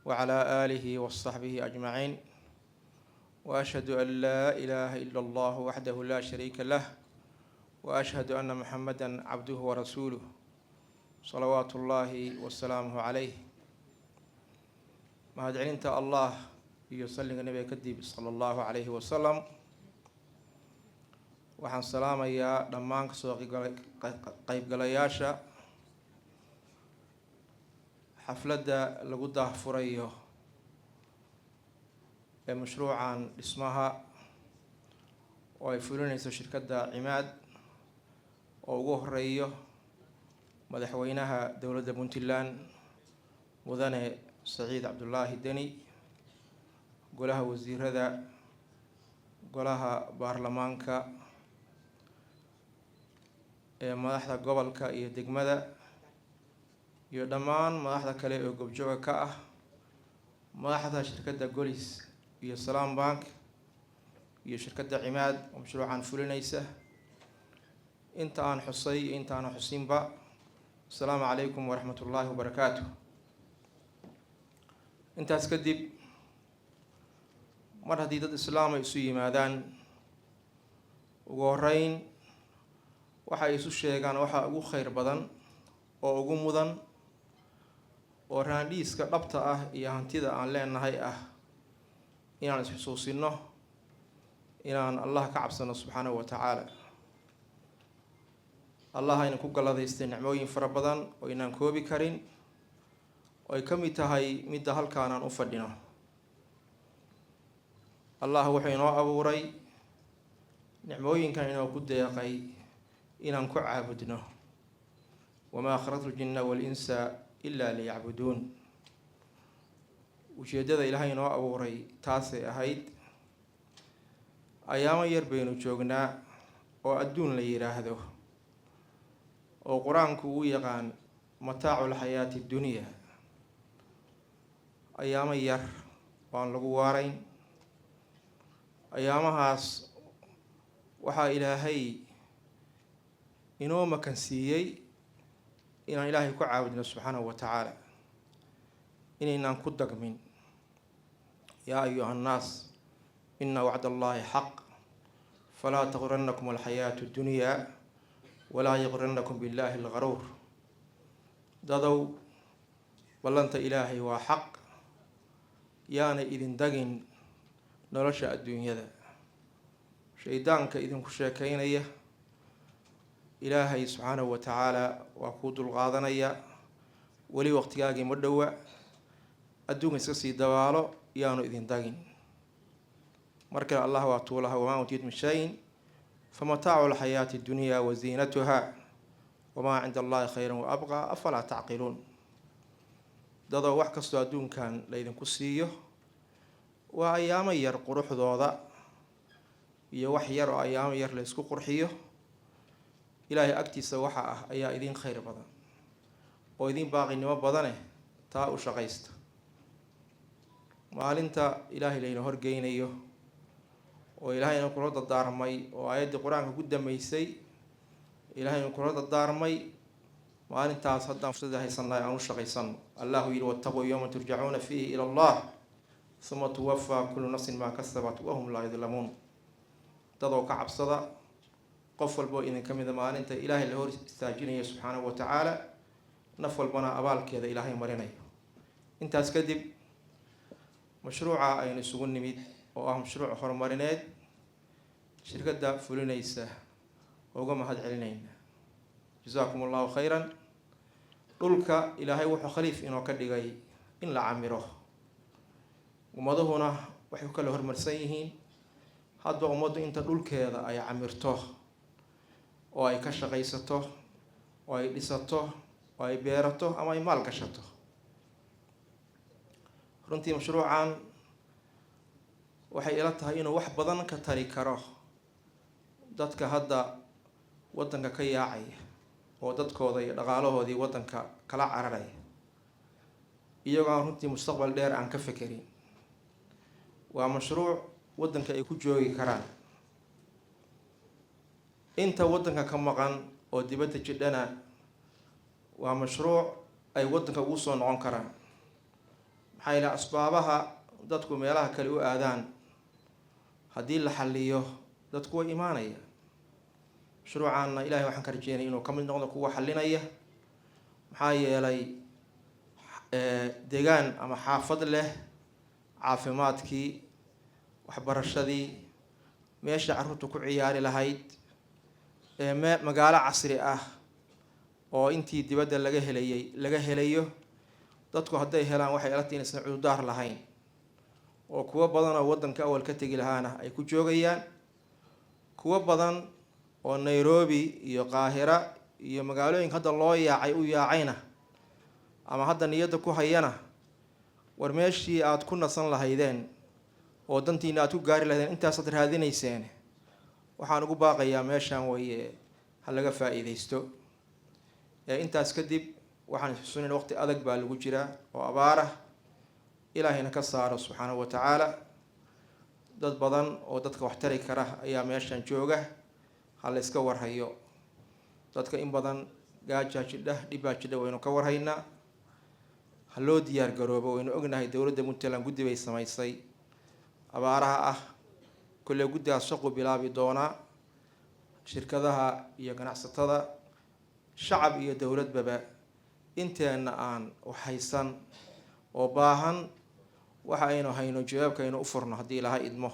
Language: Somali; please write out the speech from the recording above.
وعلى آله وصحبه أجمعين، وأشهد أن لا إله إلا الله وحده لا شريك له، وأشهد أن محمدا عبده ورسوله صلوات الله وسلامه عليه. mahadcelinta allah iyo salliga nabiga kadib sala allahu calayhi wasalam, waxaan salaamayaa dhammaan kasoo qaybgalayaasha xafladda lagu daahfurayo ee mashruucan dhismaha oo ay fulinayso shirkadda cimaad oo ugu horeeyo madaxweynaha dowladda puntland mudane saciid cabdullaahi deni, golaha wasiirada, golaha baarlamaanka ee madaxda gobolka iyo degmada, iyo dhammaan madaxda kale oo goobjooga ka ah, madaxda shirkadda golis iyo salaam bank iyo shirkadda cimaad oo mashruucan fulinaysa. inta aan xusay iyo inta aan xusinba, asalaamu calaykum waraxmatullaahi wabarakaatuh. intaas kadib, mar haddii dad islaam ay isu yimaadaan, ugu horeyn waxa ay isu sheegaan waxa ugu khayr badan oo ugu mudan oo raandhiiska dhabta ah iyo hantida aan leenahay ah inaan isxusuusino inaan allah ka cabsano subxaanahu wa tacaala. allah ayna ku galladaystay nicmooyin fara badan oo inaan koobi karin, oo ay ka mid tahay midda halkaan aan u fadhino. allah wuxuu inoo abuuray nicmooyinkan inoo ku deeqay inaan ku caabudno, wamaa khalaqtu ljinna walinsa ilaa liyacbuduun. ujeeddada ilaahay inoo abuuray taasay ahayd. ayaamo yar baynu joognaa oo adduun la yidhaahdo, oo qur-aanku uu yaqaan mataacu lxayaati dunya. ayaamo yar waan lagu waarayn. ayaamahaas waxaa ilaahay inoo makansiiyey inaan ilaahay ku caabudno subxaanahu wa tacaala, inaynaan ku dagmin. yaa ayuha annaas ina wacda allahi xaq falaa taquranakum alxayaatu dunyaa walaa yaquranakum billaahi algaruur. dadow, ballanta ilaahay waa xaq, yaanay idin dagin nolosha adduunyada. shaydaanka idinku sheekaynaya, ilaahay subxaanahu wa tacaala waa kuu dulqaadanaya. weli waqtigaagii ma dhowa. adduunka iska sii dabaalo, yaanu idin dagin. markale allah waa tuulaha wamaa utiit min shayin famataacu lxayaati dunyaa wa ziinatuha wamaa cinda allahi khayran wa abqaa afalaa tacqiluun. dadoo, wax kastoo adduunkan laydinku siiyo waa ayaamo yar quruxdooda, iyo wax yar oo ayaamo yar laysku qurxiyo. ilaahay agtiisa waxa ah ayaa idin khayr badan oo idin baaqinimo badane, taa u shaqaysta. maalinta ilaahay layna horgeynayo oo ilaahayna kula dardaarmay, oo aayaddii qur-aanka ku damaysay ilaahayna kula dardaarmay, maalintaas haddaan fursada haysannahay aan u shaqaysano. allahu yidhi wattaquu yowma turjacuuna fiihi ila allah uma tuwafaa kullu nafsin maa kasabat wahum laa yudlamuun. dadoo ka cabsada, qof walboo idin ka mida maalinta ilaahay la hor istaajinayo subxaanahu wa tacaala, naf walbana abaalkeeda ilaahay marinayo. intaas kadib, mashruuca aynu isugu nimid oo ah mashruuc horumarineed, shirkadda fulinaysa uga mahad celinayna. jasaakum allahu khayran. dhulka ilaahay wuxuu khaliif inoo ka dhigay in la camiro. ummaduhuna waxay ku kala horumarsan yihiin. hadba ummaddu inta dhulkeeda ay camirto oo ay ka shaqaysato oo ay dhisato oo ay beerato ama ay maal gashato. runtii mashruucan waxay ila tahay inuu wax badan ka tari karo dadka hadda waddanka ka yaacaya oo dadkooda iyo dhaqaalahoodii waddanka kala cararaya, iyagoo aan runtii mustaqbal dheer aan ka fekerin. waa mashruuc waddanka ay ku joogi karaan. inta waddanka ka maqan oo dibadda jidhana waa mashruuc ay waddanka ugu soo noqon karaan. حيل أسبابها dadku meelaha kale u aadaan haddii la xalliyo dadku way imaanaya shuruucaanna ilaahay waxaan ka rajeynaya inuu ka mid noqdo kuwa xallinaya maxaa yeelay deegaan ama xaafad leh caafimaadkii waxbarashadii meesha carruurtu ku ciyaari lahayd magaalo casri ah oo intii dibadda laga helayo dadku hadday helaan waxay ila tahay inaysan cudurdaar lahayn oo kuwa badan oo waddanka awal ka tegi lahaana ay ku joogayaan kuwa badan oo Nairobi iyo Qaahira iyo magaalooyin hadda loo yaacay u yaacayna ama hadda niyada ku hayana war meeshii aad ku nasan lahaydeen oo dantiina aad ku gaari lahaydeen intaas aad raadinayseen waxaan ugu baaqayaa meeshan way hal laga faa'iideysto intaas kadib waxaan xusuunin waqti adag baa lagu jiraa oo abaara ilaahayna ka saaro subxaanahu wa tacaala dad badan oo dadka wax tari kara ayaa meeshan jooga ha la iska warhayo dadka in badan gaaja jidha dhibaa jidha waynu ka warhaynaa ha loo diyaar garoobo waynu ognahay dowladda Puntland guddi bay samaysay abaaraha ah kulle guddigaas shaqo bilaabi doonaa shirkadaha iyo ganacsatada shacab iyo dowladbaba inteena aan waxaysan oo baahan waxa aynu hayno jawaabka aynu u furno haddii Ilaahay idmo